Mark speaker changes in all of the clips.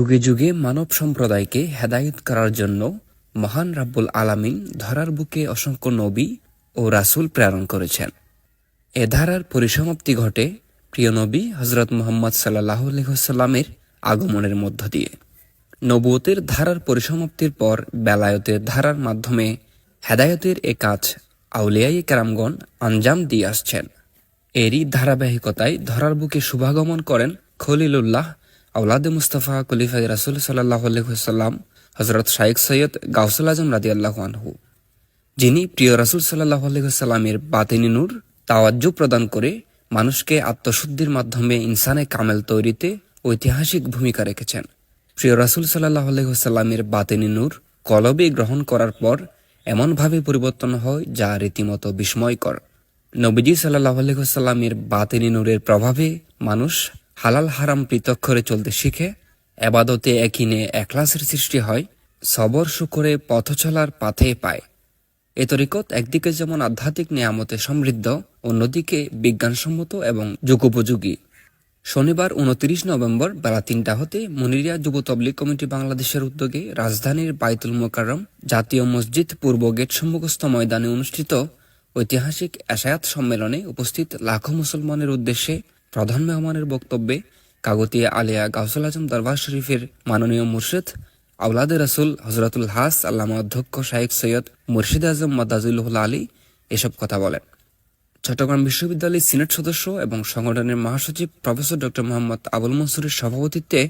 Speaker 1: যুগে যুগে মানব সম্প্রদায়কে হেদায়েত করার জন্য মহান রাব্বুল আলামিন ধরার বুকে অসংখ্য নবী ও রাসূল প্রেরণ করেছেন। এ ধারার পরিসমাপ্তি ঘটে প্রিয় নবী হযরত মুহাম্মদ সাল্লাল্লাহু আলাইহি ওয়াসাল্লামের আগমনের মধ্য দিয়ে। নবুয়তের ধারার পরিসমাপ্তির পর বেলায়েতের ধারার মাধ্যমে হেদায়েতের এ কাজ আউলিয়ায়ে কেরামগণ আঞ্জাম দিয়ে আসছেন। এরই ধারাবাহিকতায় ধরার বুকে শুভাগমন করেন খলিলুল্লাহ আওলাদে মুস্তাফা খলিফায়ে রাসূল সাল্লাল্লাহু আলাইহি ওয়াসাল্লাম হযরত শাইখ সৈয়দ গাউসুল আজম রাদিয়াল্লাহু আনহু, যিনি প্রিয় রাসূল সাল্লাল্লাহু আলাইহি ওয়াসাল্লামের বাতিনি নূর তাওয়াজ্জু প্রদান করে মানুষকে আত্মশুদ্ধির মাধ্যমে ইনসানে কামেল তৈরিতে ঐতিহাসিক ভূমিকা রেখেছেন। প্রিয় রাসূল সাল্লাল্লাহু আলাইহি ওয়াসাল্লামের বাতিনি নূর কলবে গ্রহণ করার পর এমনভাবে পরিবর্তন হয় যা রীতিমতো বিস্ময়কর। নবীজি সাল্লাল্লাহু আলাইহি ওয়াসাল্লামের বাতিনি নূরের প্রভাবে মানুষ হালাল হারাম পৃথক করে চলতে শিখে, এবাদতে একিনে এখলাসের সৃষ্টি হয়, সবর শুকরে পথ চলার পাথে পায়। এ তরিকত একদিকে যেমন আধ্যাত্মিক নিয়ামতে সমৃদ্ধ, অন্যদিকে বিজ্ঞানসম্মত এবং যুগোপযোগী। শনিবার 29 নভেম্বর বেলা 3টা হতে মুনিরিয়া যুব তবলিগ কমিটি বাংলাদেশের উদ্যোগে রাজধানীর বাইতুল মোকাররম জাতীয় মসজিদ পূর্ব গেট সম্মুখস্থ ময়দানে অনুষ্ঠিত ঐতিহাসিক এশায়াত সম্মেলনে উপস্থিত লাখো মুসলমানের উদ্দেশ্যে প্রধান মেহমানের বক্তব্যে কাগতিয়া আলিয়া গাউসুল আজম দরবার শরীফের মাননীয় মুর্শিদ আওলাদে রাসূল হযরতুল হাস আল্লামা অধ্যক্ষ শাইখ সৈয়দ মুর্শিদ আজম মাদাজুল্লাহুল আলী এসব কথা বলেন। চট্টগ্রাম বিশ্ববিদ্যালয়ের সিনেট সদস্য এবং সংগঠনের মহাসচিব প্রফেসর ডক্টর মোহাম্মদ আবুল মনসুরের সভাপতিত্বে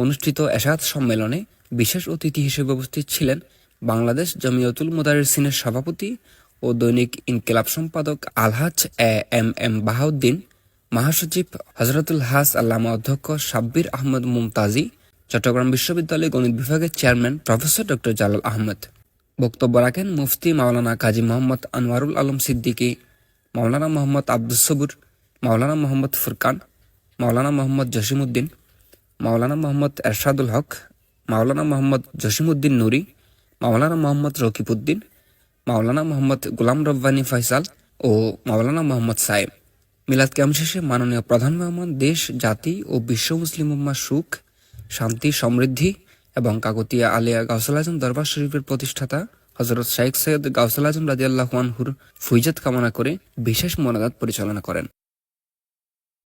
Speaker 1: অনুষ্ঠিত এশায়াত সম্মেলনে বিশেষ অতিথি হিসেবে উপস্থিত ছিলেন বাংলাদেশ জমিয়তুল মুদারির সিনের সভাপতি ও দৈনিক ইনকিলাব সম্পাদক আলহাজ এম বাহাউদ্দিন, মহাসচিব হযরতুল হাস আল্লামা অধ্যক্ষ সাব্বির আহমদ মুমতাজি, চট্টগ্রাম বিশ্ববিদ্যালয় গণিত বিভাগের chairman professor doctor Jalal Ahmed. বক্তব্য রাখেন মুফতি মাওলানা কাজী মোহাম্মদ আনোয়ারুল আলম সিদ্দিকী, মাওলানা মোহাম্মদ আব্দুস সবুর, মাওলানা মোহাম্মদ ফুরকান, মাওলানা মোহাম্মদ জসিমউদ্দিন, মাওলানা মোহাম্মদ এরশাদুল হক, মাওলানা মোহাম্মদ জসিমউদ্দিন নুরি, মাওলানা মোহাম্মদ রকিবউদ্দিন, মাওলানা মোহাম্মদ গোলাম রব্বানী ফয়সাল ও মাওলানা মোহাম্মদ সায়েব। মিলাদ ক্যাম্প শেষে মাননীয় প্রধান মেহমান দেশ, জাতি ও বিশ্ব মুসলিম উম্মার সুখ, শান্তি, সমৃদ্ধি এবং কাগতিয়া আলিয়া গাউসুল আজম দরবার শরীফের প্রতিষ্ঠাতা হযরত শাইখ সৈয়দ গাউসুল আজম রাদিয়াল্লাহু আনহুর ফুইজাত কামনা করে বিশেষ মোনাজাত পরিচালনা করেন।